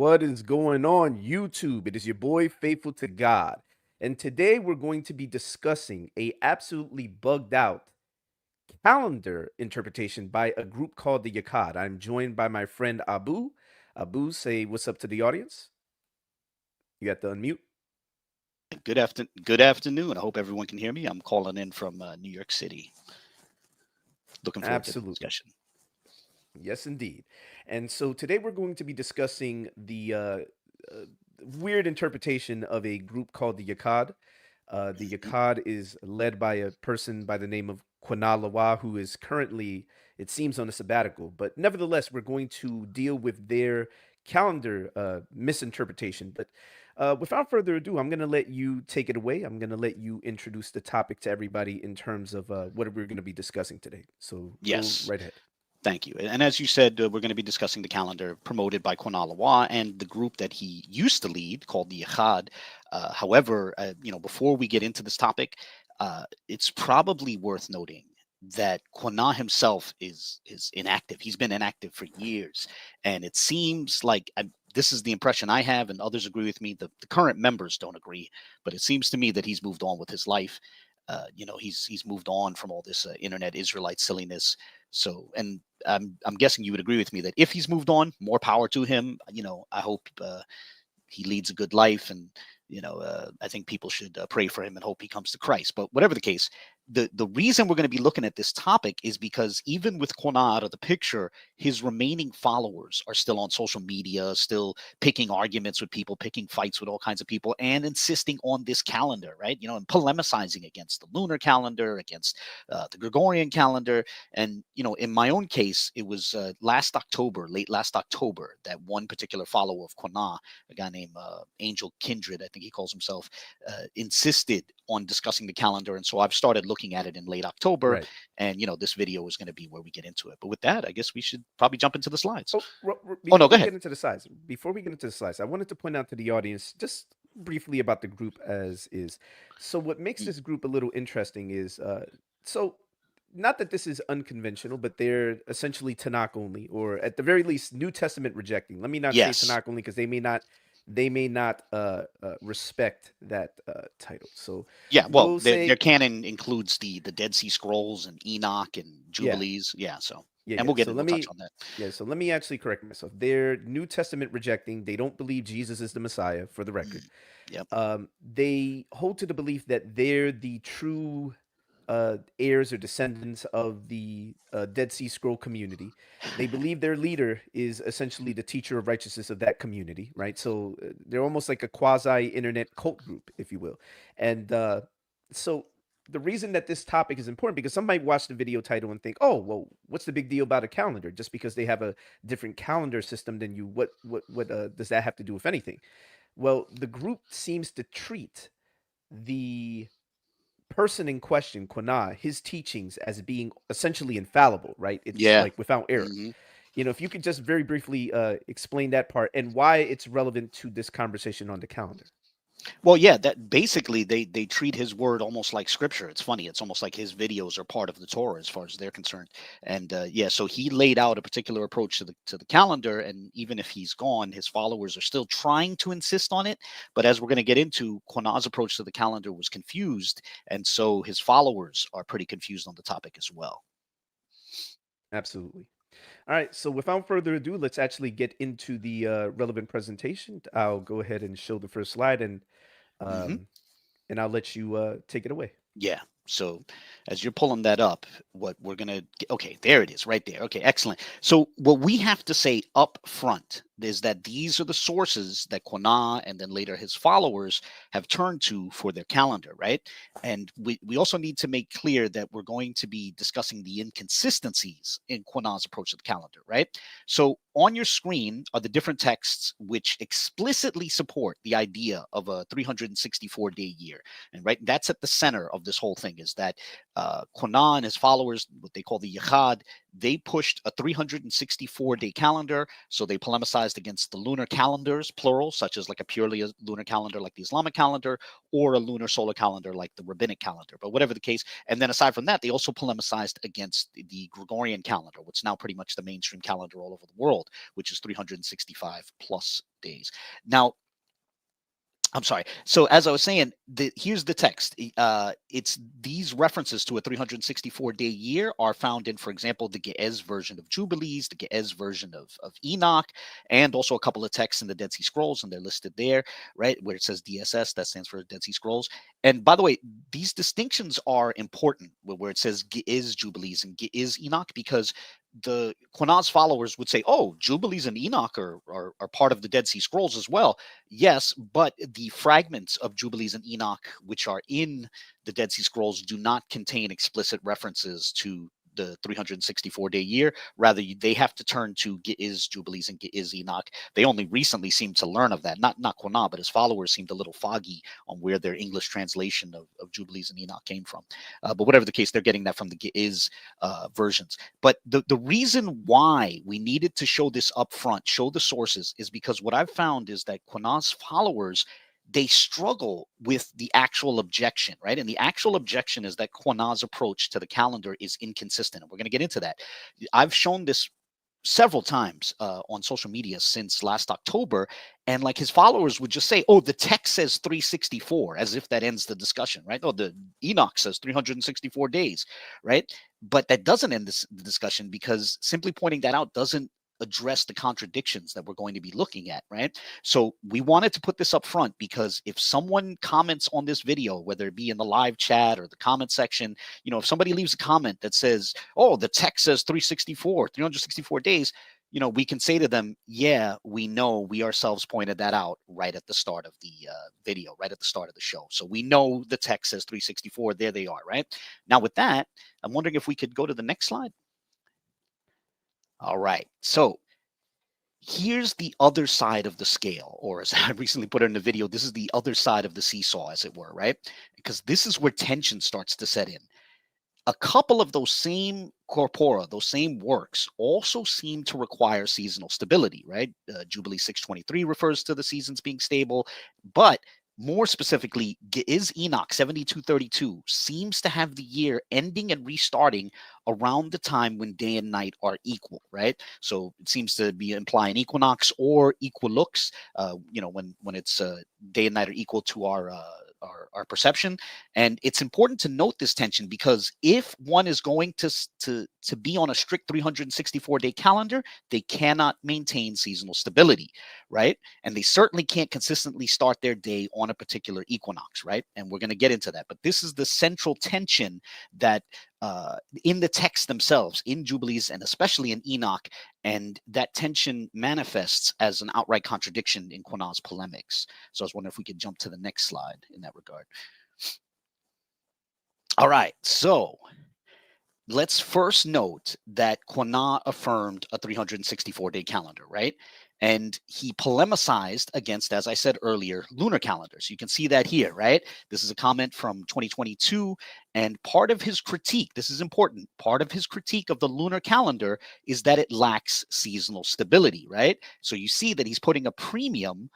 What is going on, YouTube? It is your boy, Faithful to God. And today we're going to be discussing a absolutely bugged out calendar interpretation by a group called the Yachad. I'm joined by my friend Abu. Abu, say what's up to the audience. You got to unmute. Good afternoon. I hope everyone can hear me. I'm calling in from New York City. Looking forward to the Absolutely. discussion. Yes, indeed. And so today we're going to be discussing the uh, weird interpretation of a group called the Yachad. The Mhm. Yachad is led by a person by the name of Qana Lawah, who is currently, it seems, on a sabbatical. But nevertheless, we're going to deal with their calendar misinterpretation. But without further ado, I'm going to let you take it away. I'm going to let you introduce the topic to everybody in terms of what we're going to be discussing today. So go Yes, right ahead. thank you. And as you said, we're going to be discussing the calendar promoted by Quana Lawah and the group that he used to lead called the Yachad. However, before we get into this topic, it's probably worth noting that Quana himself is inactive. He's been inactive for years, and it seems like this is the impression I have, and others agree with me. The current members don't agree, but it seems to me that he's moved on with his life. He's moved on from all this internet Israelite silliness. So, and I'm guessing you would agree with me that if he's moved on, more power to him. I hope he leads a good life, and I think people should pray for him and hope he comes to Christ. But whatever the case, the reason we're going to be looking at this topic is because even with Quana out of the picture, his remaining followers are still on social media, still picking arguments with people, picking fights with all kinds of people, and insisting on this calendar, right? And polemicizing against the lunar calendar, against the Gregorian calendar. And in my own case, it was late last October, that one particular follower of Quana, a guy named Angel Kindred, I think he calls himself, insisted on discussing the calendar. And so I've started looking at it in late October. Right. And, this video is going to be where we get into it. But with that, I guess we should probably jump into the slides. Oh, Oh, no, before go we ahead. get into the slides, I wanted to point out to the audience just briefly about the group as is. So, what makes Mm, this group a little interesting is so not that this is unconventional, but they're essentially Tanakh only, or at the very least, New Testament rejecting. Let me not say yes. Tanakh only because they may not respect that title. So, Yeah. Well, they'll their say, canon includes the Dead Sea Scrolls and Enoch and yeah, Jubilees. Yeah. So, yeah, and yeah. we'll touch on that. So let me actually correct myself. They're New Testament rejecting. They don't believe Jesus is the Messiah, for the record. Mm, yep. They hold to the belief that they're the true heirs or descendants of the Dead Sea Scroll community. They believe their leader is essentially the teacher of righteousness of that community, right? So they're almost like a quasi internet cult group, if you will. And so the reason that this topic is important because some might watch the video title and think, "Oh, well, what's the big deal about a calendar? Just because they have a different calendar system than you, what does that have to do with anything?" Well, the group seems to treat the person in question, Quana, his teachings as being essentially infallible, right? It's Yeah. like without error. Hmm. If you could just very briefly explain that part and why it's relevant to this conversation on the calendar. Well, yeah, that basically they treat his word almost like scripture. It's funny. It's almost like his videos are part of the Torah as far as they're concerned. And yeah, so he laid out a particular approach to the calendar, and even if he's gone, his followers are still trying to insist on it. But as we're going to get into, Quanah's approach to the calendar was confused, and so his followers are pretty confused on the topic as well. Absolutely. All right. So without further ado, let's actually get into the relevant presentation. I'll go ahead and show the first slide, Hmm. um, and I'll let you take it away. Yeah. So as you're pulling that up, what we're going to, okay, there it is right there. Okay, excellent. So what we have to say up front is that these are the sources that Quana and then later his followers have turned to for their calendar, right? And we also need to make clear that we're going to be discussing the inconsistencies in Quana's approach to the calendar, right? So on your screen are the different texts which explicitly support the idea of a 364-day year. And right, that's at the center of this whole thing is that Quana and his followers, what they call the Yachad, they pushed a 364-day calendar. So they polemicized against the lunar calendars, plural, such as like a purely lunar calendar like the Islamic calendar, or a lunar solar calendar like the rabbinic calendar. But whatever the case, and then aside from that, they also polemicized against the Gregorian calendar, which is now pretty much the mainstream calendar all over the world. world, which is 365 plus days. Now, I'm sorry. So as I was saying, here's the text. It's these references to a 364-day year are found in, for example, the Ge'ez version of Jubilees, the Ge'ez version of Enoch, and also a couple of texts in the Dead Sea Scrolls, and they're listed there, right, where it says DSS, that stands for Dead Sea Scrolls. And by the way, these distinctions are important, where it says Ge'ez Jubilees and Ge'ez Enoch, because the Quana's followers would say, oh, Jubilees and Enoch are part of the Dead Sea Scrolls as well. Yes, but the fragments of Jubilees and Enoch, which are in the Dead Sea Scrolls, do not contain explicit references to the 364-day year. Rather, they have to turn to Ge'ez Jubilees and Ge'ez Enoch. They only recently seem to learn of that. Not Quana, but his followers seemed a little foggy on where their English translation of Jubilees and Enoch came from. But whatever the case, they're getting that from the Ge'ez versions. But the reason why we needed to show this up front, show the sources, is because what I've found is that Quana's followers, they struggle with the actual objection, right? And the actual objection is that Quana's approach to the calendar is inconsistent. And we're going to get into that. I've shown this several times on social media since last October, and like his followers would just say, oh, the text says 364, as if that ends the discussion, right? Oh, the Enoch says 364 days, right? But that doesn't end the discussion, because simply pointing that out doesn't address the contradictions that we're going to be looking at, right? So we wanted to put this up front, because if someone comments on this video, whether it be in the live chat or the comment section, if somebody leaves a comment that says, oh, the text says 364 days, we can say to them, yeah, we know, we ourselves pointed that out right at the start of the video, right at the start of the show. So we know the text says 364. There they are, right? Now with that, I'm wondering if we could go to the next slide. All right. So here's the other side of the scale, or as I recently put it in the video, this is the other side of the seesaw, as it were, right? Because this is where tension starts to set in. A couple of those same corpora, those same works, also seem to require seasonal stability, right? Jubilee 623 refers to the seasons being stable, but more specifically, Ge'ez Enoch 7232 seems to have the year ending and restarting around the time when day and night are equal, right? So it seems to be implying equinox or equilux, when it's day and night are equal to our perception. And it's important to note this tension, because if one is going to be on a strict 364-day calendar, they cannot maintain seasonal stability, right? And they certainly can't consistently start their day on a particular equinox, right? And we're going to get into that. But this is the central tension that in the texts themselves, in Jubilees and especially in Enoch, and that tension manifests as an outright contradiction in Quana's polemics. So I was wondering if we could jump to the next slide in that regard. All right, so let's first note that Quana affirmed a 364-day calendar, right? And he polemicized against, as I said earlier, lunar calendars. You can see that here, right? This is a comment from 2022. And part of his critique, this is important, part of his critique of the lunar calendar is that it lacks seasonal stability, right? So you see that he's putting a premium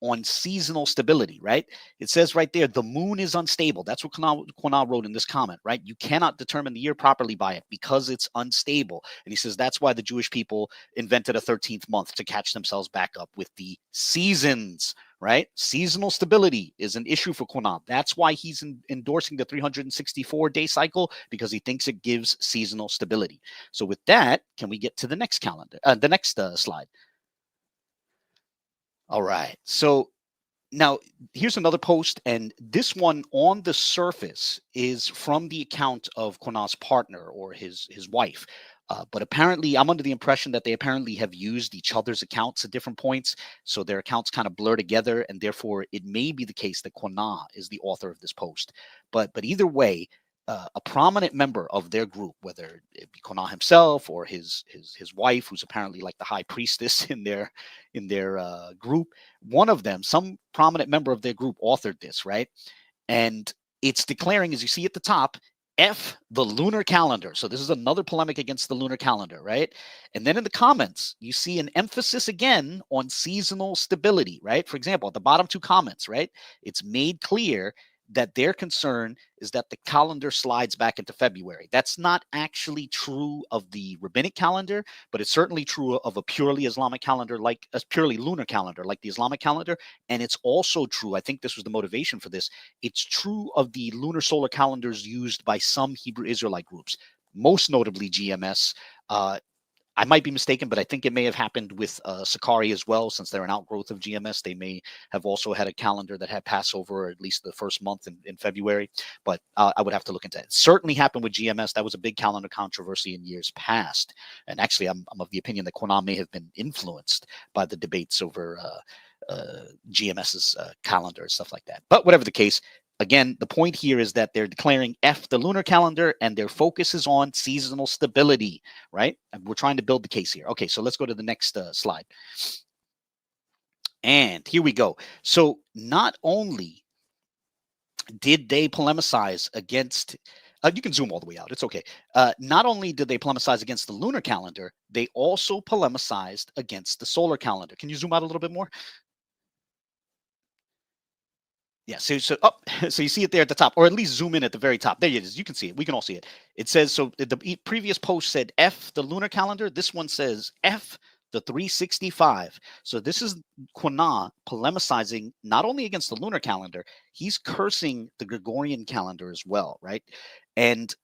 on seasonal stability, right? It says right there, the moon is unstable. That's what Quana wrote in this comment, right? You cannot determine the year properly by it because it's unstable. And he says that's why the Jewish people invented a 13th month to catch themselves back up with the seasons, right? Seasonal stability is an issue for Quana. That's why he's endorsing the 364-day cycle, because he thinks it gives seasonal stability. So with that, can we get to the next calendar, the next slide? All right. So now here's another post, and this one on the surface is from the account of Quana's partner or his wife. But apparently, I'm under the impression that they apparently have used each other's accounts at different points. So their accounts kind of blur together, and therefore it may be the case that Quana is the author of this post. But either way, a prominent member of their group, whether it be Quana himself or his wife, who's apparently like the high priestess in their group, one of them, some prominent member of their group, authored this, right? And it's declaring, as you see at the top, F the lunar calendar. So this is another polemic against the lunar calendar, right? And then in the comments, you see an emphasis again on seasonal stability, right? For example, at the bottom two comments, right? It's made clear that their concern is that the calendar slides back into February. That's not actually true of the rabbinic calendar, but it's certainly true of a purely Islamic calendar, like a purely lunar calendar, like the Islamic calendar. And it's also true, I think this was the motivation for this, it's true of the lunar solar calendars used by some Hebrew Israelite groups, most notably GMS. I might be mistaken, but I think it may have happened with Sakari as well, since they're an outgrowth of GMS. They may have also had a calendar that had Passover, or at least the first month in February. But I would have to look into it. It certainly happened with GMS. That was a big calendar controversy in years past. And actually, I'm of the opinion that Quana may have been influenced by the debates over GMS's calendar and stuff like that. But whatever the case, again, the point here is that they're declaring F the lunar calendar, and their focus is on seasonal stability, right? And we're trying to build the case here. Okay, so let's go to the next slide. And here we go. So not only did they polemicize against, you can zoom all the way out, it's okay. Not only did they polemicize against the lunar calendar, they also polemicized against the solar calendar. Can you zoom out a little bit more? Yeah, so so you see it there at the top, or at least zoom in at the very top. There it is. You can see it. We can all see it. It says, so the previous post said F the lunar calendar. This one says F the 365. So this is Quana polemicizing not only against the lunar calendar, he's cursing the Gregorian calendar as well, right? And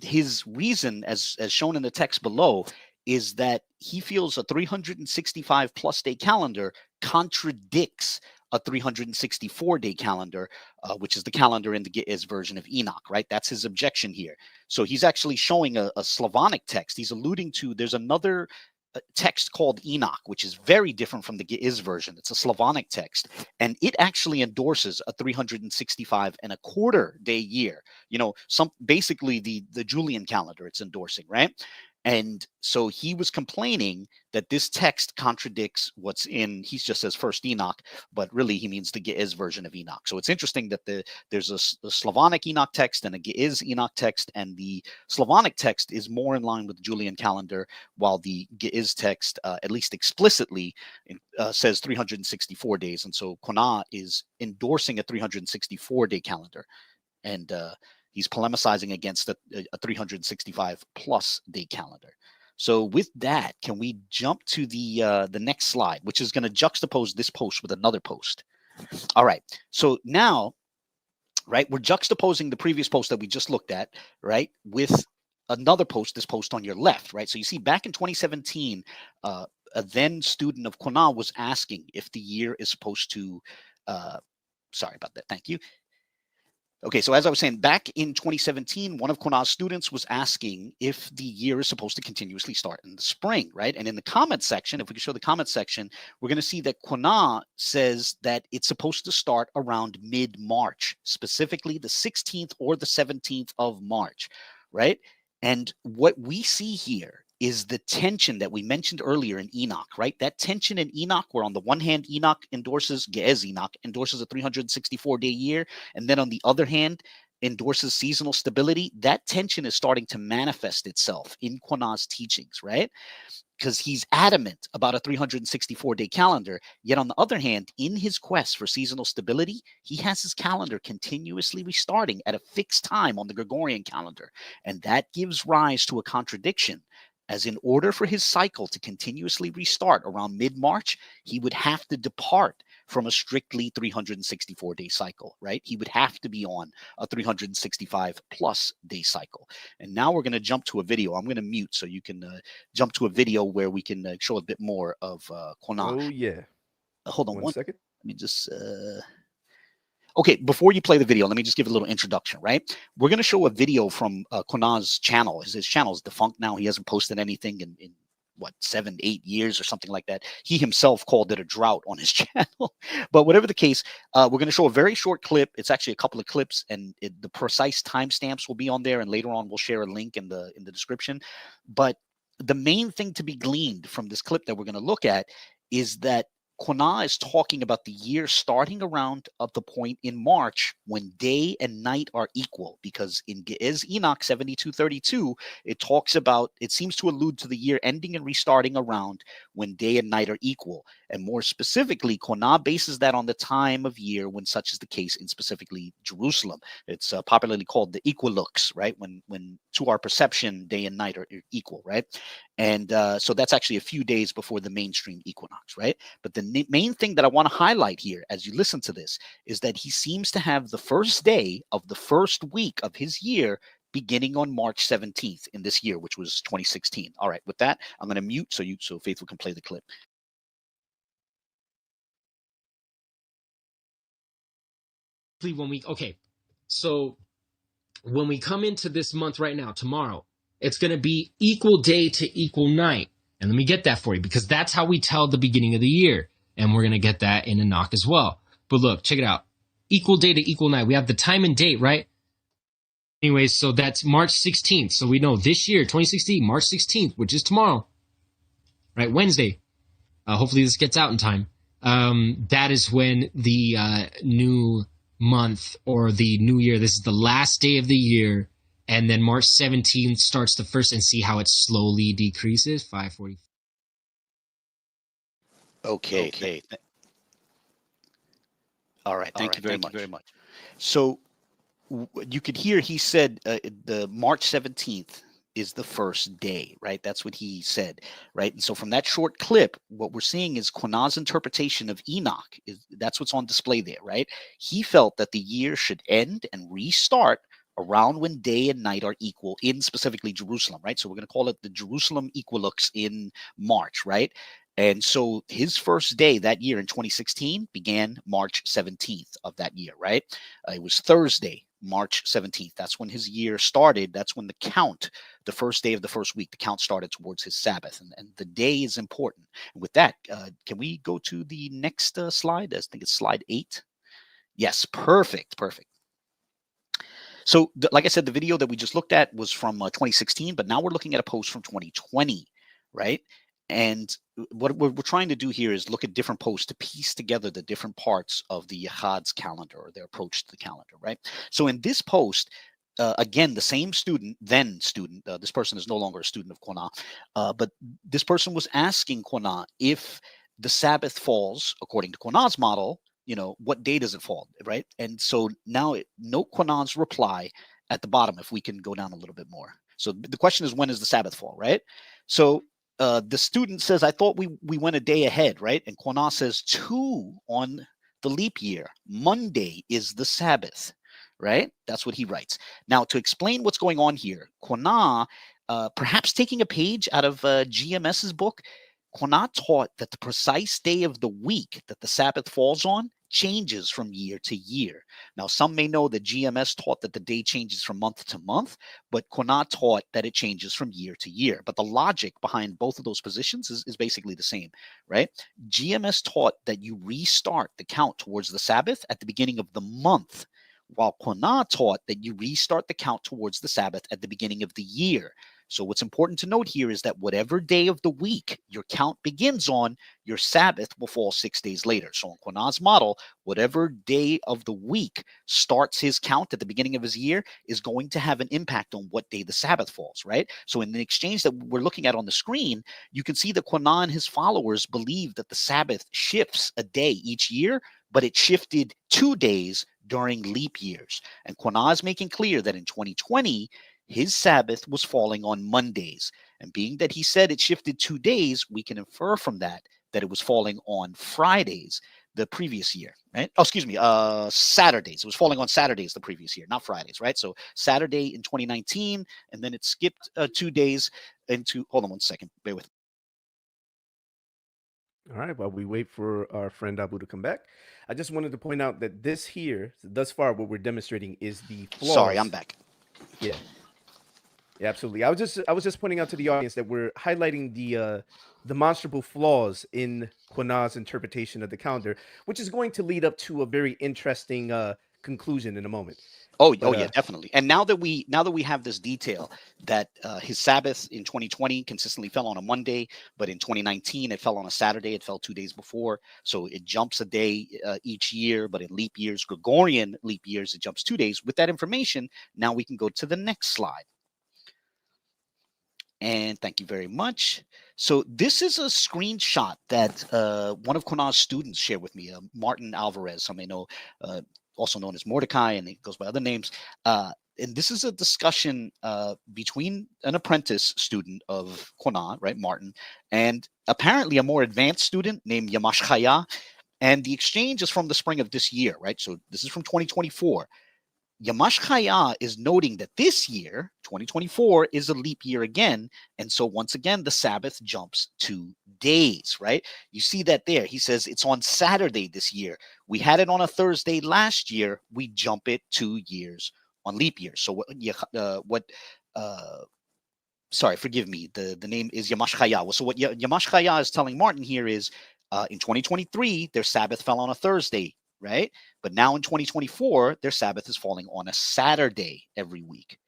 his reason, as shown in the text below, is that he feels a 365 plus day calendar contradicts a 364-day calendar, which is the calendar in the Ge'ez version of Enoch, right? That's his objection here. So he's actually showing a Slavonic text. He's alluding to, there's another text called Enoch, which is very different from the Ge'ez version. It's a Slavonic text, and it actually endorses a 365 and a quarter day year. You know, basically the Julian calendar it's endorsing, right? And so he was complaining that this text contradicts what's in, he just says first Enoch, but really he means the Ge'ez version of Enoch. So it's interesting that there's a Slavonic Enoch text and a Ge'ez Enoch text, and the Slavonic text is more in line with the Julian calendar, while the Ge'ez text, at least explicitly, says 364 days. And so Quana is endorsing a 364-day calendar. And he's polemicizing against a 365 plus day calendar. So with that, can we jump to the next slide, which is going to juxtapose this post with another post? All right. So now, right, we're juxtaposing the previous post that we just looked at, right, with another post, this post on your left, right? So you see back in 2017, a then student of Quana was asking if the year is supposed to, sorry about that, thank you. Okay, so as I was saying, back in 2017, one of Quana's students was asking if the year is supposed to continuously start in the spring, right? And in the comment section, if we can show the comment section, we're going to see that Quana says that it's supposed to start around mid-March, specifically the 16th or the 17th of March, right? And what we see here is the tension that we mentioned earlier in Enoch, right? That tension in Enoch, where on the one hand, Enoch endorses, Ge'ez Enoch endorses a 364-day year, and then on the other hand, endorses seasonal stability. That tension is starting to manifest itself in Quana's teachings, right? Because he's adamant about a 364-day calendar. Yet on the other hand, in his quest for seasonal stability, he has his calendar continuously restarting at a fixed time on the Gregorian calendar. And that gives rise to a contradiction, as in order for his cycle to continuously restart around mid-March, he would have to depart from a strictly 364-day cycle, right? He would have to be on a 365 plus day cycle. And now we're going to jump to a video. I'm going to mute so you can jump to a video where we can show a bit more of Quana. Oh, yeah. Hold on One second. Let me just... Okay, before you play the video, let me just give a little introduction, right? We're going to show a video from Quana's channel. His channel is defunct now. He hasn't posted anything in what, 7, 8 years or something like that. He himself called it a drought on his channel. But whatever the case, we're going to show a very short clip. It's actually a couple of clips, and the precise timestamps will be on there. And later on, we'll share a link in the description. But the main thing to be gleaned from this clip that we're going to look at is that Quana is talking about the year starting around of the point in March when day and night are equal, because in Ge'ez Enoch 72:32, it talks about, it seems to allude to the year ending and restarting around when day and night are equal. And more specifically, Quana bases that on the time of year when such is the case in specifically Jerusalem. It's popularly called the equilux, right? When to our perception, day and night are equal, right? And so that's actually a few days before the mainstream equinox, right? But the main thing that I want to highlight here as you listen to this is that he seems to have the first day of the first week of his year beginning on March 17th in this year, which was 2016. All right, with that, I'm going to mute so Faithful can play the clip. So when we come into this month right now, tomorrow, it's going to be equal day to equal night. And let me get that for you, because that's how we tell the beginning of the year. And we're going to get that in Enoch as well. But look, check it out. Equal day to equal night. We have the time and date, right? Anyways, so that's March 16th. So we know this year, 2016, March 16th, which is tomorrow, right? Wednesday. Hopefully this gets out in time. That is when the new month or the new year, this is the last day of the year, and then March 17th starts the first, and see how it slowly decreases. 540. Okay. All right. Thank you very much. So you could hear he said the March 17th is the first day, right? That's what he said, right? And so from that short clip, what we're seeing is Quana's interpretation of Enoch. That's what's on display there, right? He felt that the year should end and restart around when day and night are equal in specifically Jerusalem, right? So we're going to call it the Jerusalem equilux in March, right? And so his first day that year in 2016 began March 17th of that year, right? It was Thursday, March 17th. That's when his year started. That's when the count, the first day of the first week, the count started towards his Sabbath. And the day is important. And with that, can we go to the next slide? I think it's slide 8. Yes, perfect. So, like I said, the video that we just looked at was from 2016, but now we're looking at a post from 2020, right? And what we're trying to do here is look at different posts to piece together the different parts of the Yachad's calendar or their approach to the calendar, right? So in this post, again, the same student, this person is no longer a student of Quana, but this person was asking Quana if the Sabbath falls, according to Quana's model, what day does it fall, right? And so now note Quana's reply at the bottom, if we can go down a little bit more. So the question is, when does the Sabbath fall, right? So the student says, I thought we went a day ahead, right? And Quana says 2 on the leap year. Monday is the Sabbath, right? That's what he writes. Now, to explain what's going on here, Quana, perhaps taking a page out of GMS's book, Quana taught that the precise day of the week that the Sabbath falls on changes from year to year. Now, some may know that GMS taught that the day changes from month to month, but Quana taught that it changes from year to year. But the logic behind both of those positions is basically the same, right? GMS taught that you restart the count towards the Sabbath at the beginning of the month, while Quana taught that you restart the count towards the Sabbath at the beginning of the year. So what's important to note here is that whatever day of the week your count begins on, your Sabbath will fall 6 days later. So in Quana's model, whatever day of the week starts his count at the beginning of his year is going to have an impact on what day the Sabbath falls, right? So in the exchange that we're looking at on the screen, you can see that Quana and his followers believe that the Sabbath shifts a day each year, but it shifted 2 days during leap years. And Quana is making clear that in 2020, his Sabbath was falling on Mondays. And being that he said it shifted 2 days, we can infer from that it was falling on Fridays the previous year, right? Oh, excuse me, Saturdays. It was falling on Saturdays the previous year, not Fridays, right? So Saturday in 2019, and then it skipped 2 days into, hold on one second, bear with me. All right, while we wait for our friend Abu to come back, I just wanted to point out that this here, thus far, what we're demonstrating is the Sorry, I'm flaws. back. Yeah. Yeah, absolutely. I was just pointing out to the audience that we're highlighting the demonstrable flaws in Quana's interpretation of the calendar, which is going to lead up to a very interesting conclusion in a moment. Oh But yeah, definitely. And now that we have this detail that his Sabbath in 2020 consistently fell on a Monday, but in 2019 it fell on a Saturday. It fell 2 days before, so it jumps a day each year. But in leap years, Gregorian leap years, it jumps 2 days. With that information, now we can go to the next slide. And thank you very much. So this is a screenshot that one of Quana's students shared with me, Martin Alvarez, some may know, also known as Mordecai, and he goes by other names. And this is a discussion between an apprentice student of Quana, right, Martin, and apparently a more advanced student named Yamashchaya. And the exchange is from the spring of this year, right? So this is from 2024. Yamashchaya is noting that this year, 2024, is a leap year again. And so once again, the Sabbath jumps 2 days, right? You see that there. He says it's on Saturday this year. We had it on a Thursday last year. We jump it 2 years on leap year. So sorry, forgive me. The name is Yamashchaya. So what Yamashchaya is telling Martin here is in 2023, their Sabbath fell on a Thursday, right? But now in 2024, their Sabbath is falling on a Saturday every week,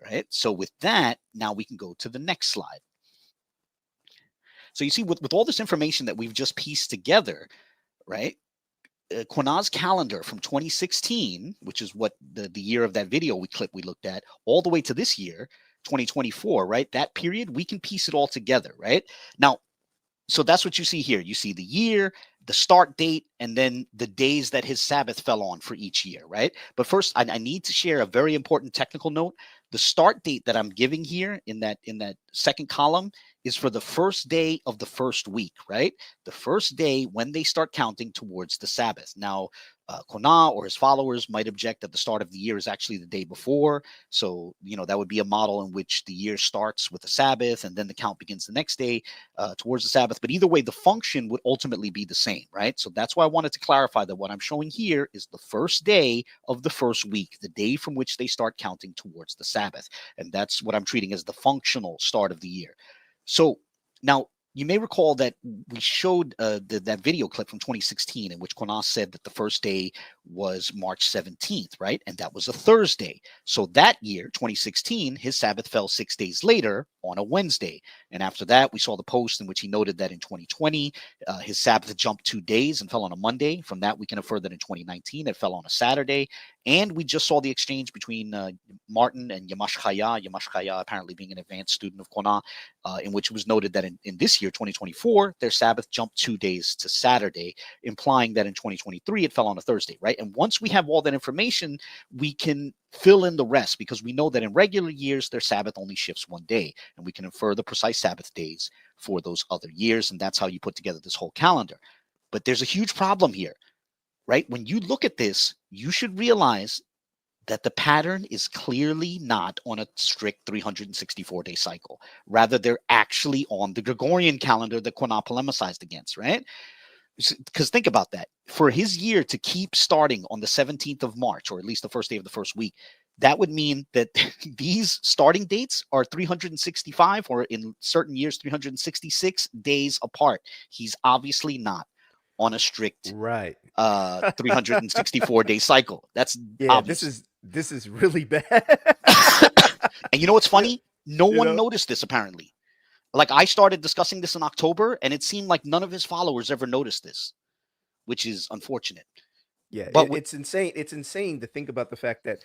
right? So with that, now we can go to the next slide. So you see, with all this information that we've just pieced together, right? Quana's calendar from 2016, which is what the year of that video we looked at, all the way to this year, 2024, right? That period, we can piece it all together, right? Now, so that's what you see here. You see the year, the start date, and then the days that his Sabbath fell on for each year, right? But first, I need to share a very important technical note. The start date that I'm giving here in that second column is for the first day of the first week, right? The first day when they start counting towards the Sabbath. Now, Quana or his followers might object that the start of the year is actually the day before. So, that would be a model in which the year starts with the Sabbath and then the count begins the next day towards the Sabbath. But either way, the function would ultimately be the same, right? So that's why I wanted to clarify that what I'm showing here is the first day of the first week, the day from which they start counting towards the Sabbath. And that's what I'm treating as the functional start of the year. So now you may recall that we showed that video clip from 2016 in which Quana said that the first day was March 17th, right? And that was a Thursday. So that year, 2016, his Sabbath fell 6 days later on a Wednesday. And after that, we saw the post in which he noted that in 2020, his Sabbath jumped 2 days and fell on a Monday. From that, we can infer that in 2019, it fell on a Saturday. And we just saw the exchange between Martin and Yamashchaya apparently being an advanced student of Quana, in which it was noted that in this year, 2024, their Sabbath jumped 2 days to Saturday, implying that in 2023, it fell on a Thursday, right? And once we have all that information, we can fill in the rest because we know that in regular years, their Sabbath only shifts 1 day, and we can infer the precise Sabbath days for those other years. And that's how you put together this whole calendar. But there's a huge problem here, right? When you look at this, you should realize that the pattern is clearly not on a strict 364-day cycle. Rather, they're actually on the Gregorian calendar that Quana polemicized against, right? Because think about that. For his year to keep starting on the 17th of March, or at least the first day of the first week, that would mean that these starting dates are 365, or in certain years, 366 days apart. He's obviously not on a strict right. 364-day cycle. That's Yeah, obvious. this is really bad. And you know what's Yeah, funny? No one noticed this apparently. Like I started discussing this in October, and it seemed like none of his followers ever noticed this, which is unfortunate. Yeah, But it's insane. It's insane to think about the fact that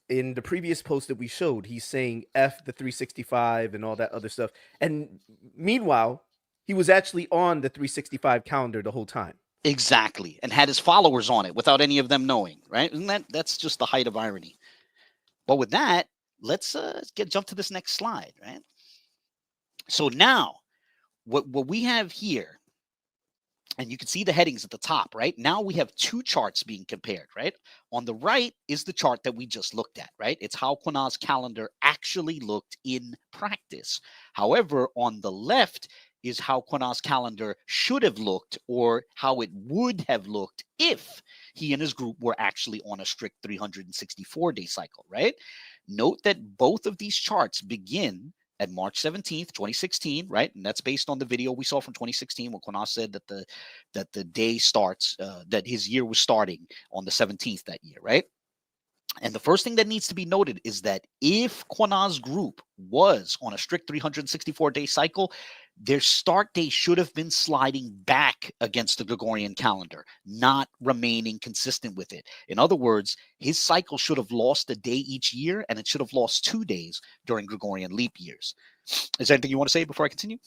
in the previous post that we showed, he's saying F the 365 and all that other stuff. And meanwhile, he was actually on the 365 calendar the whole time. exactly, and had his followers on it without any of them knowing, right? And that's just the height of irony. But with that, let's jump to this next slide, right? So now, what we have here, and you can see the headings at the top, right? Now we have two charts being compared, right? On the right is the chart that we just looked at, right? It's how Quana's calendar actually looked in practice. However, on the left is how Quana's calendar should have looked, or how it would have looked if he and his group were actually on a strict 364-day cycle, right? Note that both of these charts begin at March 17th, 2016, right? And that's based on the video we saw from 2016 when Quana said that the day starts, that his year was starting on the 17th that year, right? And the first thing that needs to be noted is that if Quana's group was on a strict 364-day cycle, their start date should have been sliding back against the Gregorian calendar, not remaining consistent with it. In other words, his cycle should have lost a day each year, and it should have lost 2 days during Gregorian leap years. Is there anything you want to say before I continue?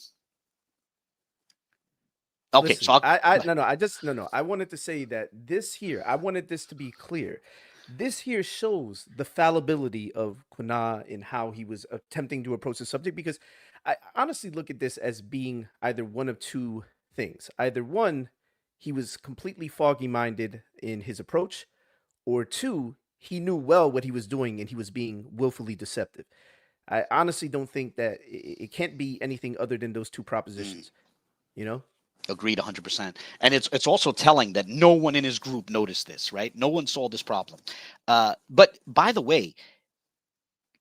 Okay, Listen, so I'll, no. I wanted to say that this here, I wanted this to be clear. This here shows the fallibility of Quana in how he was attempting to approach the subject, because I honestly look at this as being either one of two things. Either one, he was completely foggy minded in his approach, or two, he knew well what he was doing and he was being willfully deceptive. I honestly don't think that it can't be anything other than those two propositions, you know? agreed 100%. And it's also telling that no one in his group noticed this, right? No one saw this problem. But by the way,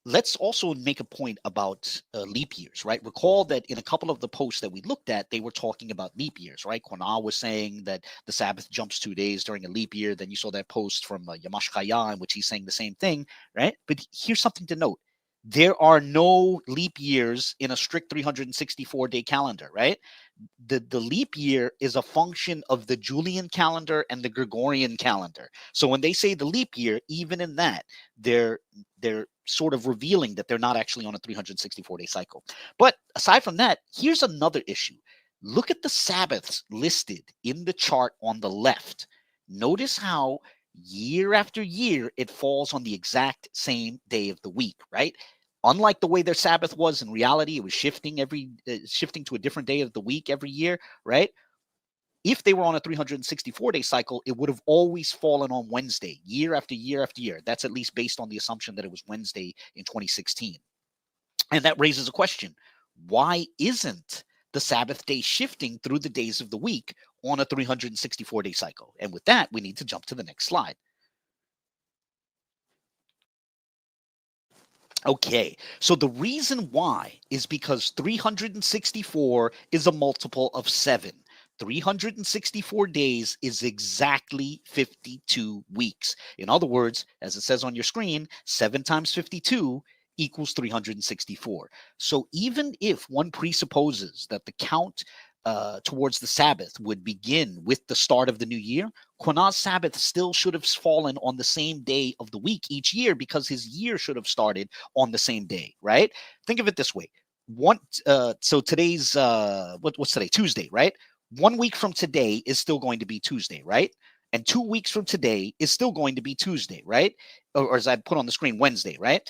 let's also make a point about leap years, right? Recall that in a couple of the posts that we looked at, they were talking about leap years, right? Quana was saying that the Sabbath jumps 2 days during a leap year. Then you saw that post from Yamash Kaya, in which he's saying the same thing, right? But here's something to note. There are no leap years in a strict 364-day calendar, right? The leap year is a function of the Julian calendar and the Gregorian calendar. So when they say the leap year, even in that, they're sort of revealing that they're not actually on a 364-day cycle. But aside from that, here's another issue. Look at the Sabbaths listed in the chart on the left. Notice how year after year it falls on the exact same day of the week, right? Unlike the way their Sabbath was in reality, it was shifting shifting to a different day of the week every year, right? If they were on a 364-day cycle, it would have always fallen on Wednesday, year after year after year. That's at least based on the assumption that it was Wednesday in 2016. And that raises a question. Why isn't the Sabbath day shifting through the days of the week on a 364-day cycle? And with that, we need to jump to the next slide. Okay, so the reason why is because 364 is a multiple of 7. 364 days is exactly 52 weeks. In other words, as it says on your screen, 7 times 52 equals 364. So even if one presupposes that the count towards the Sabbath would begin with the start of the new year, Quana's Sabbath still should have fallen on the same day of the week each year because his year should have started on the same day, right? Think of it this way. So today's what's today? Tuesday, right? 1 week from today is still going to be Tuesday, right? And 2 weeks from today is still going to be Tuesday, right? Or as I put on the screen, Wednesday, right?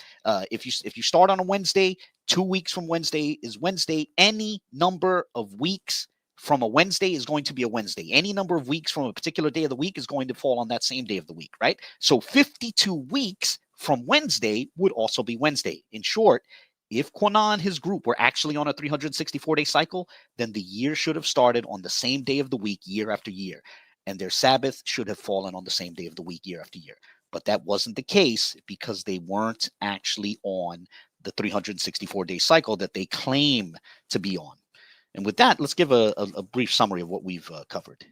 If you start on a Wednesday, 2 weeks from Wednesday is Wednesday. Any number of weeks from a Wednesday is going to be a Wednesday. Any number of weeks from a particular day of the week is going to fall on that same day of the week, right? So 52 weeks from Wednesday would also be Wednesday. In short, if Quana and his group were actually on a 364-day cycle, then the year should have started on the same day of the week year after year, and their Sabbath should have fallen on the same day of the week year after year. But that wasn't the case because they weren't actually on the 364-day cycle that they claim to be on. And with that, let's give a brief summary of what we've covered.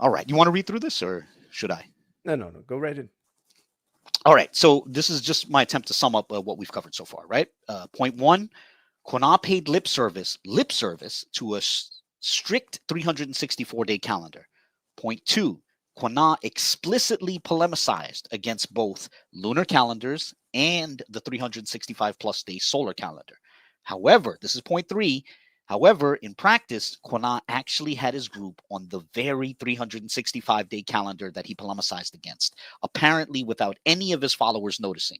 All right. You want to read through this or should I? No. Go right in. All right. So this is just my attempt to sum up what we've covered so far, right? Point 1, Quana paid lip service to a strict 364-day calendar. Point 2, Quana explicitly polemicized against both lunar calendars and the 365 plus day solar calendar. However, this is point 3. However, in practice, Quana actually had his group on the very 365-day calendar that he polemicized against, apparently without any of his followers noticing.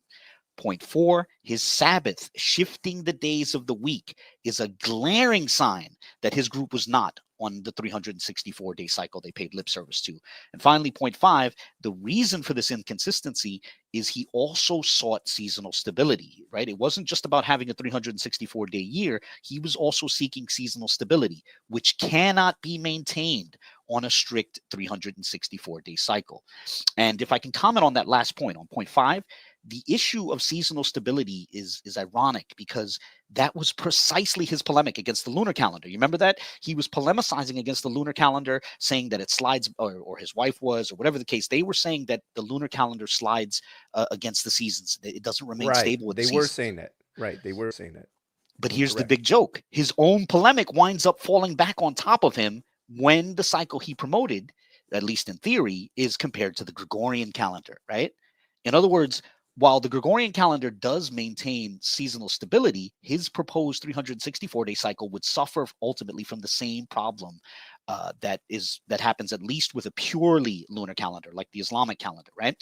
Point 4, his Sabbath shifting the days of the week is a glaring sign that his group was not on the 364-day cycle they paid lip service to. And finally, point 5, the reason for this inconsistency is he also sought seasonal stability, right? It wasn't just about having a 364-day year. He was also seeking seasonal stability, which cannot be maintained on a strict 364-day cycle. And if I can comment on that last point, on point 5, the issue of seasonal stability is ironic because that was precisely his polemic against the lunar calendar. You remember that? He was polemicizing against the lunar calendar, saying that it slides, or his wife was, or whatever the case. They were saying that the lunar calendar slides against the seasons. It doesn't remain Right. stable with the They were seasons. saying that. Right. They were saying that. But You're here's the correct. big joke. His own polemic winds up falling back on top of him when the cycle he promoted, at least in theory, is compared to the Gregorian calendar, right? In other words, while the Gregorian calendar does maintain seasonal stability, his proposed 364-day cycle would suffer ultimately from the same problem that happens at least with a purely lunar calendar, like the Islamic calendar, right?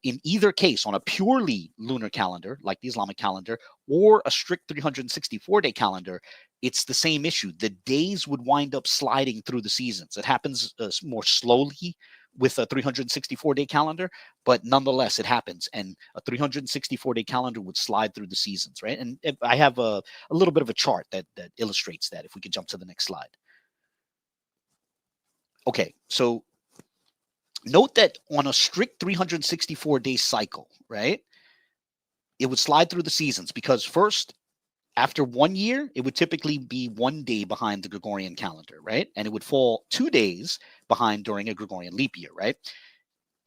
In either case, on a purely lunar calendar, like the Islamic calendar, or a strict 364-day calendar, it's the same issue. The days would wind up sliding through the seasons. It happens more slowly with a 364-day calendar, but nonetheless, it happens. And a 364-day calendar would slide through the seasons, right? And I have a little bit of a chart that illustrates that. If we could jump to the next slide. Okay, so note that on a strict 364-day cycle, right, it would slide through the seasons because first, after 1 year, it would typically be 1 day behind the Gregorian calendar, right? And it would fall 2 days behind during a Gregorian leap year, right?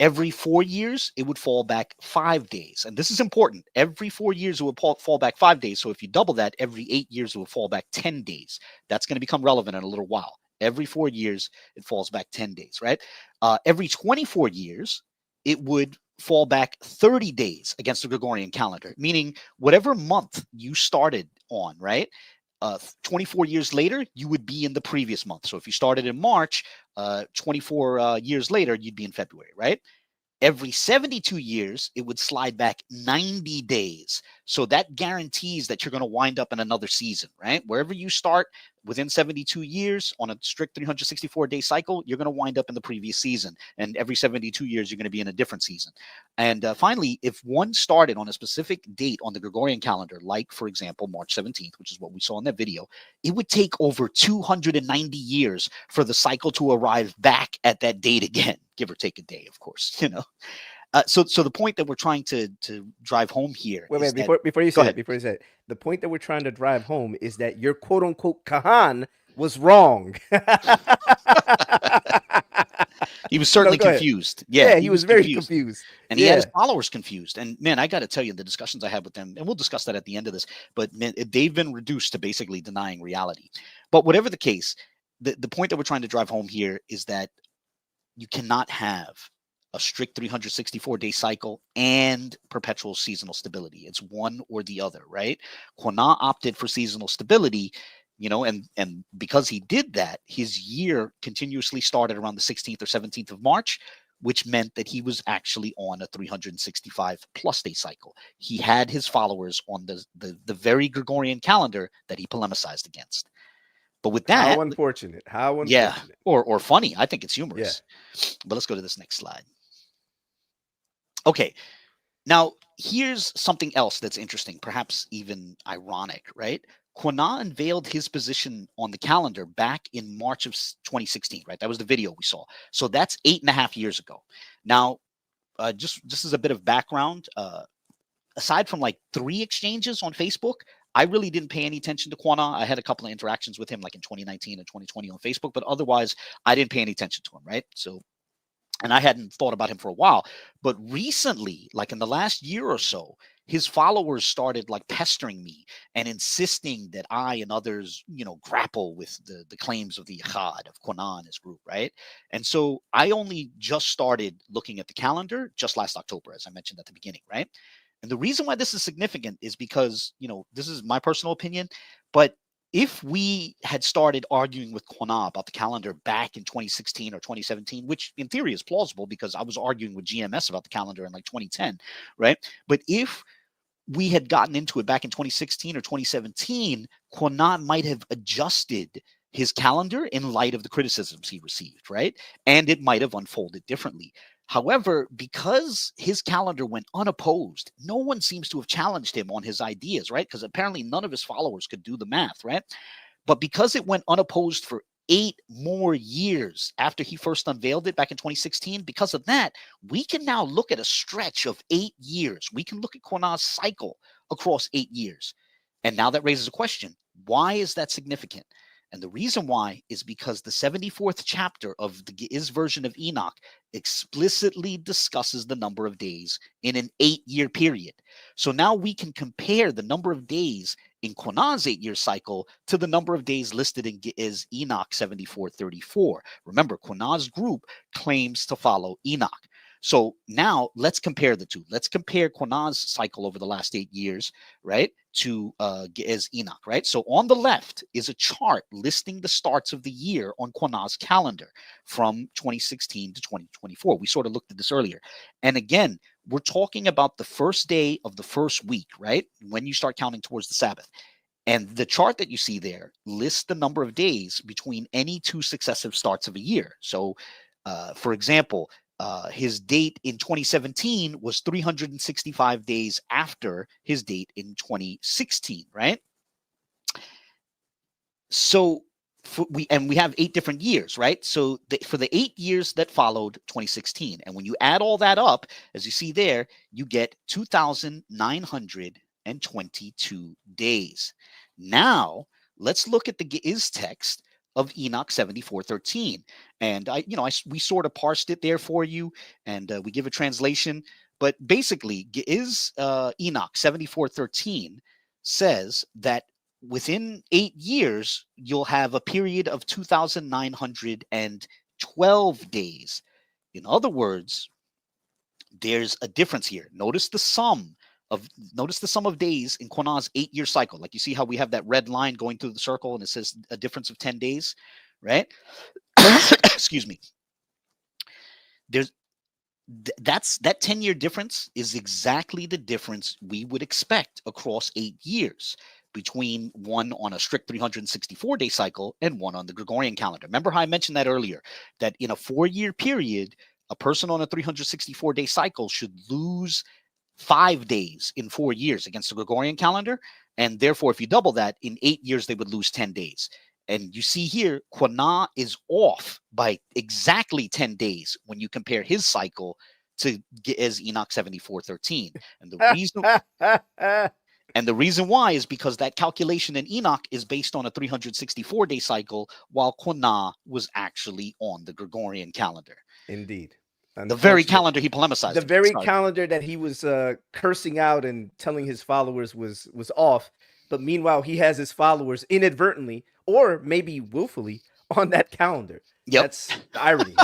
Every 4 years, it would fall back 5 days. And this is important. Every 4 years, it would fall back 5 days. So if you double that, every 8 years, it would fall back 10 days. That's going to become relevant in a little while. Every 4 years, it falls back 10 days, right? Every 24 years, it would fall back 30 days against the Gregorian calendar, meaning whatever month you started on, right? 24 years later, you would be in the previous month. So if you started in March, 24 years later, you'd be in February, right? Every 72 years, it would slide back 90 days. So that guarantees that you're going to wind up in another season, right? Wherever you start within 72 years on a strict 364-day cycle, you're going to wind up in the previous season. And every 72 years, you're going to be in a different season. And finally, if one started on a specific date on the Gregorian calendar, like, for example, March 17th, which is what we saw in that video, it would take over 290 years for the cycle to arrive back at that date again, give or take a day, of course, you know. So the point that we're trying to drive home here Wait, is wait, that, before you go say that, ahead. before you say it, the point that we're trying to drive home is that your quote unquote Kahan was wrong. He was No, certainly go ahead. confused. Yeah, Yeah, he he was was very confused. confused. And he had his Yeah. followers confused. And man, I got to tell you, the discussions I had with them, and we'll discuss that at the end of this, but man, they've been reduced to basically denying reality. But whatever the case, the point that we're trying to drive home here is that you cannot have a strict 364-day cycle and perpetual seasonal stability. It's one or the other, right? Quana opted for seasonal stability, you know, and because he did that, his year continuously started around the 16th or 17th of March, which meant that he was actually on a 365 plus day cycle. He had his followers on the very Gregorian calendar that he polemicized against. But with that, How unfortunate. How yeah, unfortunate. or funny. I think it's Yeah. humorous. But let's go to this next slide. Okay. Now, here's something else that's interesting, perhaps even ironic, right? Quana unveiled his position on the calendar back in March of 2016, right? That was the video we saw. So that's 8.5 years ago. Now, just as a bit of background, aside from like 3 exchanges on Facebook, I really didn't pay any attention to Quana. I had a couple of interactions with him like in 2019 and 2020 on Facebook, but otherwise I didn't pay any attention to him, right? So, and I hadn't thought about him for a while. But recently, like in the last year or so, his followers started like pestering me and insisting that I and others, you know, grapple with the claims of the Yachad of Quana and his group, right? And so I only just started looking at the calendar just last October, as I mentioned at the beginning, right? And the reason why this is significant is because, you know, this is my personal opinion, but if we had started arguing with Quana about the calendar back in 2016 or 2017, which in theory is plausible because I was arguing with GMS about the calendar in like 2010, right? But if we had gotten into it back in 2016 or 2017, Quana might have adjusted his calendar in light of the criticisms he received, right? And it might have unfolded differently. However, because his calendar went unopposed, no one seems to have challenged him on his ideas, right? Because apparently none of his followers could do the math, right? But because it went unopposed for 8 more years after he first unveiled it back in 2016. Because of that, we can now look at a stretch of 8 years. We can look at Quana's cycle across 8 years. And now that raises a question. Why is that significant? And the reason why is because the 74th chapter of the Ge'ez version of Enoch explicitly discusses the number of days in an 8-year period. So now we can compare the number of days in Quana's 8-year cycle to the number of days listed in Ge'ez Enoch 7434. Remember, Quana's group claims to follow Enoch. So now let's compare the two. Let's compare Quana's cycle over the last 8 years, right, to Ge'ez Enoch, right? So on the left is a chart listing the starts of the year on Quana's calendar from 2016 to 2024. We sort of looked at this earlier. And again, we're talking about the first day of the first week, right? When you start counting towards the Sabbath. And the chart that you see there lists the number of days between any two successive starts of a year. So, for example, his date in 2017 was 365 days after his date in 2016, right? So we have 8 different years, right? So for the 8 years that followed 2016, and when you add all that up, as you see there, you get 2,922 days. Now let's look at the Ge'ez text of Enoch 74:13, and we sort of parsed it there for you, and we give a translation. But basically, Ge'ez Enoch 74:13 says that within 8 years, you'll have a period of 2,912 days. In other words, there's a difference here. Notice the sum of days in Quana's 8-year cycle. Like you see how we have that red line going through the circle and it says a difference of 10 days, right? Excuse me. That 10-year difference is exactly the difference we would expect across 8 years between one on a strict 364-day cycle and one on the Gregorian calendar. Remember how I mentioned that earlier, that in a 4-year period, a person on a 364-day cycle should lose 5 days in 4 years against the Gregorian calendar. And therefore, if you double that, in 8 years, they would lose 10 days. And you see here, Quana is off by exactly 10 days when you compare his cycle to Ge'ez Enoch 74:13. And the reason why is because that calculation in Enoch is based on a 364-day cycle, while Quana was actually on the Gregorian calendar. Indeed. The very calendar he polemicized. The very calendar that he was cursing out and telling his followers was off. But meanwhile, he has his followers inadvertently or maybe willfully on that calendar. Yep. That's the irony.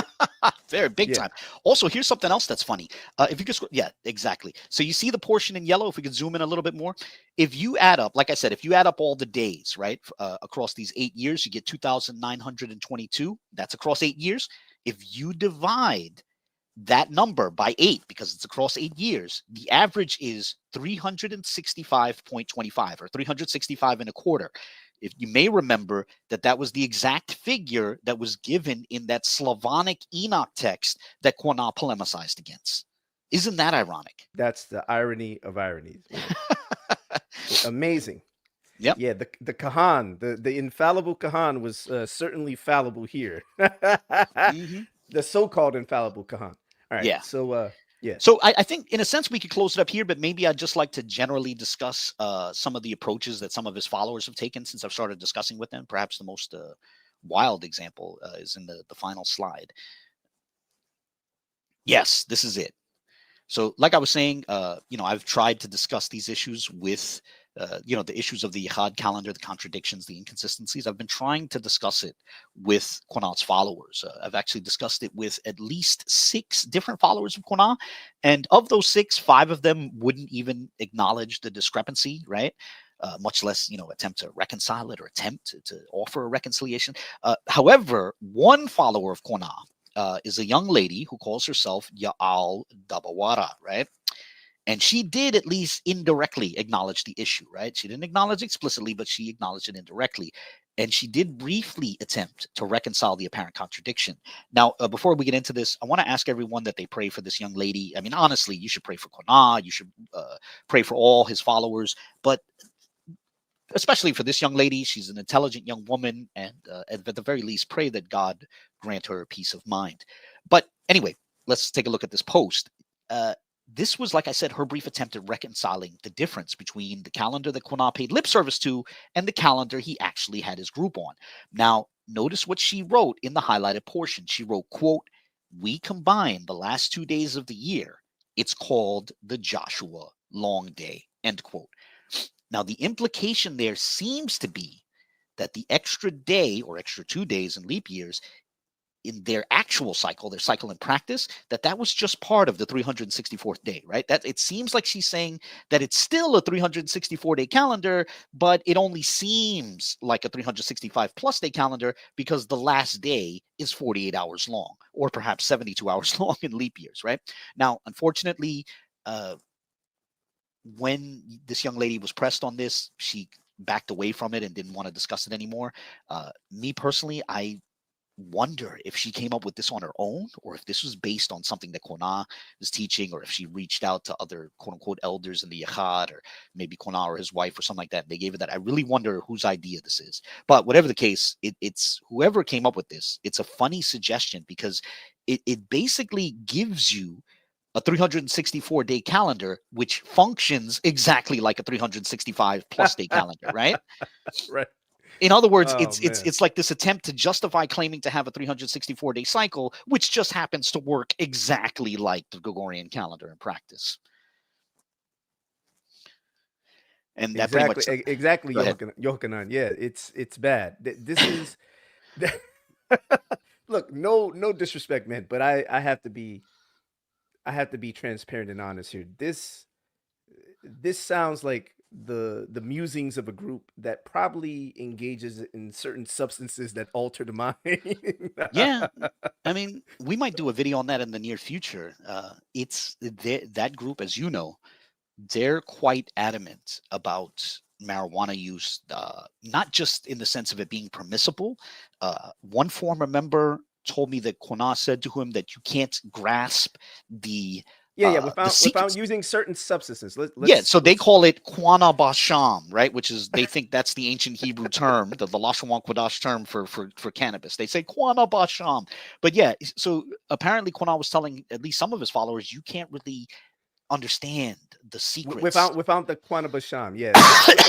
Very big time. Also, here's something else that's funny. If you just, exactly. So you see the portion in yellow, if we could zoom in a little bit more. If you add up, like I said, if you add up all the days, right, across these 8 years, you get 2,922. That's across 8 years. If you divide that number by 8, because it's across 8 years, the average is 365.25 or 365 and a quarter. If you may remember that was the exact figure that was given in that Slavonic Enoch text that Quana polemicized against. Isn't that ironic? That's the irony of ironies. Amazing. Yep. Yeah, the Kahan, the infallible Kahan was certainly fallible here. The so-called infallible Kahan. All right. Yeah. So So I think in a sense we could close it up here, but maybe I'd just like to generally discuss some of the approaches that some of his followers have taken since I've started discussing with them. Perhaps the most wild example is in the final slide. Yes, this is it. So like I was saying, I've tried to discuss these issues with the issues of the Yachad calendar, the contradictions, the inconsistencies. I've been trying to discuss it with Quana's followers. I've actually discussed it with at least 6 different followers of Quana. And of those 6, 5 of them wouldn't even acknowledge the discrepancy, right? Much less, attempt to reconcile it or attempt to offer a reconciliation. However, one follower of Quana is a young lady who calls herself Ya'al Dabawara, right? And she did at least indirectly acknowledge the issue, right? She didn't acknowledge explicitly, but she acknowledged it indirectly. And she did briefly attempt to reconcile the apparent contradiction. Now, before we get into this, I want to ask everyone that they pray for this young lady. I mean, honestly, you should pray for Quana. You should pray for all his followers. But especially for this young lady. She's an intelligent young woman, and at the very least, pray that God grant her peace of mind. But anyway, let's take a look at this post. Uh, this was, like I said, her brief attempt at reconciling the difference between the calendar that Quana paid lip service to and the calendar he actually had his group on. Now, notice what she wrote in the highlighted portion. She wrote, quote, "We combine the last 2 days of the year. It's called the Joshua Long Day," end quote. Now, the implication there seems to be that the extra day or extra 2 days in leap years in their actual cycle, their cycle in practice, that was just part of the 364th day, right? That it seems like she's saying that it's still a 364-day calendar, but it only seems like a 365 plus day calendar because the last day is 48 hours long, or perhaps 72 hours long in leap years, right? Now, unfortunately, when this young lady was pressed on this, she backed away from it and didn't want to discuss it anymore. Me personally, I wonder if she came up with this on her own, or if this was based on something that Quana is teaching, or if she reached out to other quote unquote elders in the Yachad, or maybe Quana or his wife or something like that. They gave her that. I really wonder whose idea this is. But whatever the case, it's whoever came up with this. It's a funny suggestion because it basically gives you a 364-day calendar, which functions exactly like a 365 plus day calendar, right? Right. In other words, Oh man. it's like this attempt to justify claiming to have a 364-day cycle, which just happens to work exactly like the Gregorian calendar in practice. And that pretty much. Exactly, Go ahead. Yohanan. Yeah, it's bad. This is look, no disrespect, man, but I have to be transparent and honest here. This sounds like the musings of a group that probably engages in certain substances that alter the mind. Yeah, I mean, we might do a video on that in the near future. It's that group, as you know, they're quite adamant about marijuana use, not just in the sense of it being permissible. One former member told me that Quana said to him that you can't grasp the Yeah, the without secrets. using certain substances. Yeah, so they Let's call it Quana Basham, right? Which is they think that's the ancient Hebrew term, the Lashon Kodash term for cannabis. They say Quana Basham, but yeah. So apparently, Quana was telling at least some of his followers, you can't really understand the secrets. without the Quana Basham. Yeah,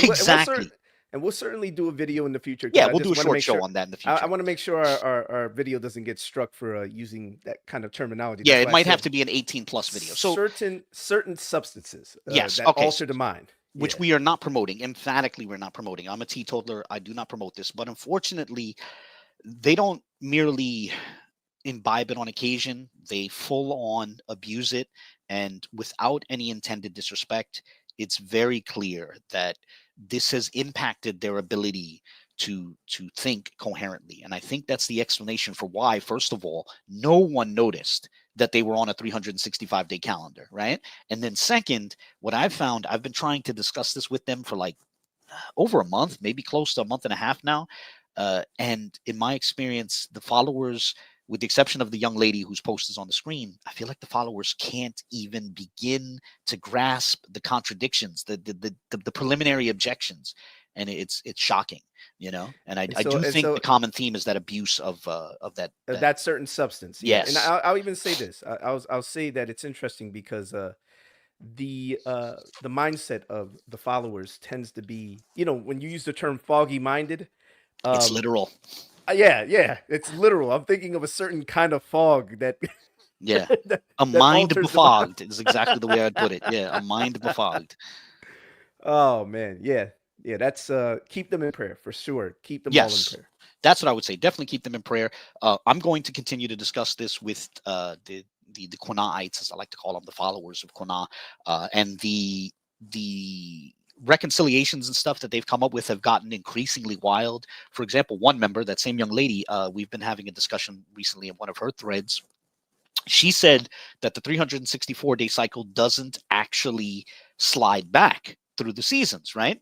Exactly. and we'll certainly do a video in the future because Yeah, I we'll do just a want to short make show sure on that in the I future. want to make sure our video doesn't get struck for using that kind of terminology. Yeah, That's it why I might have said to be an 18 plus video. So certain substances yes, that okay. alter the mind. Which Yeah. we are not promoting. Emphatically, we're not promoting. I'm a teetotaler. I do not promote this, but unfortunately, they don't merely imbibe it on occasion. They full on abuse it, and without any intended disrespect, it's very clear that this has impacted their ability to think coherently. And I think that's the explanation for why, first of all, no one noticed that they were on a 365-day calendar, right? And then second, what I've found, I've been trying to discuss this with them for like over a month, maybe close to a month and a half now. And in my experience, the followers, with the exception of the young lady whose post is on the screen, I feel like the followers can't even begin to grasp the contradictions, the preliminary objections, and it's shocking, you know. And I So do and think so the common theme is that abuse of that. that certain substance. Yeah, and Yes, I'll even say this. I'll say that it's interesting because the mindset of the followers tends to be, when you use the term foggy minded. it's um literal. yeah, it's literal. I'm thinking of a certain kind of fog that Yeah, that, a that mind alters the mind. befogged is exactly the way I'd put it. Yeah, a mind befogged. Oh man, yeah. Yeah, that's keep them in prayer for sure. Keep them all in Yes, prayer. that's what I would say. Definitely keep them in prayer. I'm going to continue to discuss this with the Quanaites, as I like to call them, the followers of Quana, and the reconciliations and stuff that they've come up with have gotten increasingly wild. For example, one member, that same young lady, we've been having a discussion recently in one of her threads. She said that the 364-day cycle doesn't actually slide back through the seasons, right?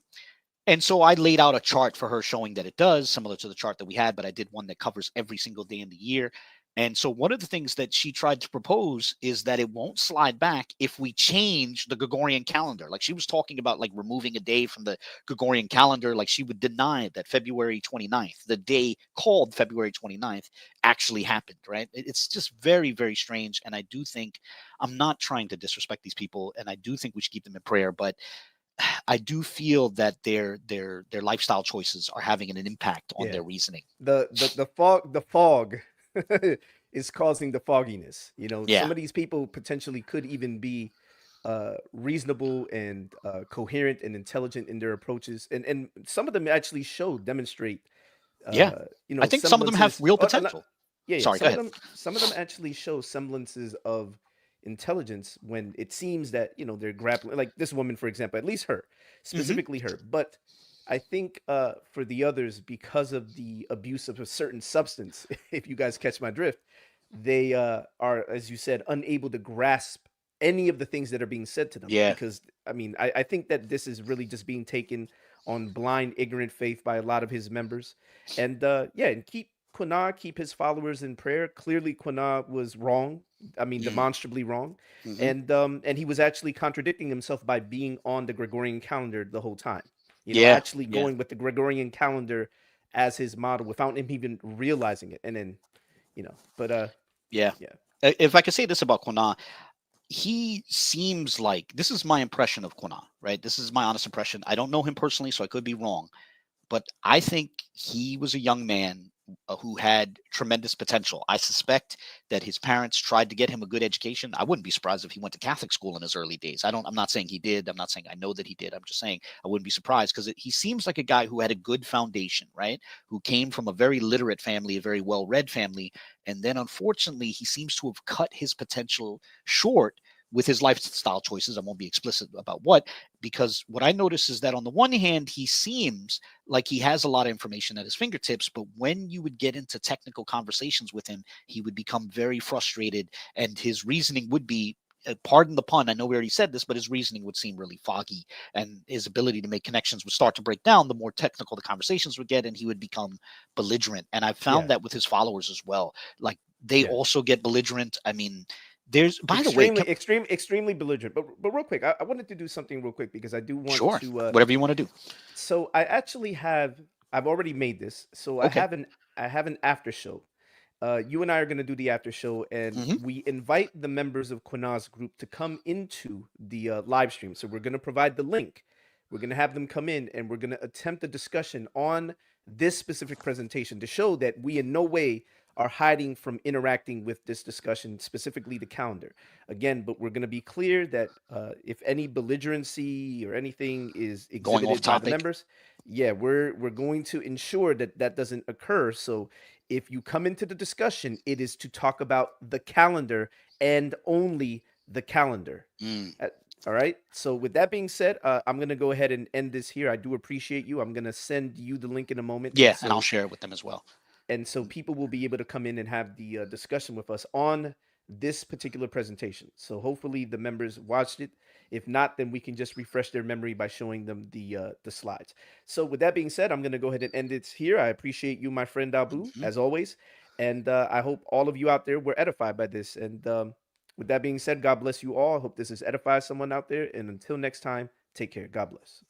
And so I laid out a chart for her showing that it does, similar to the chart that we had, but I did one that covers every single day in the year. And so one of the things that she tried to propose is that it won't slide back if we change the Gregorian calendar. Like she was talking about like removing a day from the Gregorian calendar. Like she would deny that February 29th, the day called February 29th, actually happened, right? It's just very, very strange. And I do think, I'm not trying to disrespect these people, and I do think we should keep them in prayer, but I do feel that their lifestyle choices are having an impact on Yeah. their reasoning. The fog is causing the fogginess. You know, Yeah. some of these people potentially could even be reasonable and coherent and intelligent in their approaches, and some of them actually demonstrate Yeah. I think some of them have semblances. real Oh, not, potential. yeah, yeah. Sorry, go ahead. Some of them actually show semblances of intelligence when it seems that they're grappling. Like this woman, for example, at least her, Hmm. specifically her. But I think for the others, because of the abuse of a certain substance, if you guys catch my drift, they are, as you said, unable to grasp any of the things that are being said to them. Yeah. Because I mean, I think that this is really just being taken on blind, ignorant faith by a lot of his members. And yeah, and keep his followers in prayer. Clearly, Quana was wrong. I mean, Mm. demonstrably wrong, Hmm. and he was actually contradicting himself by being on the Gregorian calendar the whole time. Yeah. Actually Yeah. going with the Gregorian calendar as his model without him even realizing it. And then, but Yeah. yeah, If I could say this about Quana, he seems like, this is my impression of Quana, right? This is my honest impression. I don't know him personally, so I could be wrong. But I think he was a young man who had tremendous potential. I suspect that his parents tried to get him a good education. I wouldn't be surprised if he went to Catholic school in his early days. I'm not saying he did. I'm not saying I know that he did. I'm just saying I wouldn't be surprised because he seems like a guy who had a good foundation, right? Who came from a very literate family, a very well-read family, and then unfortunately he seems to have cut his potential short with his lifestyle choices. I won't be explicit about what, because what I notice is that on the one hand, he seems like he has a lot of information at his fingertips, but when you would get into technical conversations with him, he would become very frustrated, and his reasoning would be, pardon the pun, I know we already said this, but his reasoning would seem really foggy, and his ability to make connections would start to break down the more technical the conversations would get, and he would become belligerent. And I've found yeah, that with his followers as well. Like they yeah. also get belligerent. I mean, there's, by the way, Extremely belligerent. But real quick, I wanted to do something real quick because I do want sure, to. whatever you want to do. So I actually have. I've already made this. So Okay. I have an after show. You and I are going to do the after show, and Hmm. we invite the members of Quana's group to come into the live stream. So we're going to provide the link. We're going to have them come in, and we're going to attempt a discussion on this specific presentation to show that we in no way are hiding from interacting with this discussion, specifically the calendar. Again, but we're going to be clear that if any belligerency or anything is Going off exhibited by the topic. members, yeah, we're going to ensure that that doesn't occur. So if you come into the discussion, it is to talk about the calendar and only the calendar. Mm. Uh, All right. So with that being said, I'm gonna go ahead and end this here. I do appreciate you. I'm gonna send you the link in a moment, Yeah, and I'll share it with them as well. and so people will be able to come in and have the discussion with us on this particular presentation. So hopefully the members watched it. If not, then we can just refresh their memory by showing them the slides. So with that being said, I'm going to go ahead and end it here. I appreciate you, my friend Abu, Hmm. as always, and I hope all of you out there were edified by this. And with that being said, God bless you all. I hope this has edified someone out there. And until next time, take care. God bless.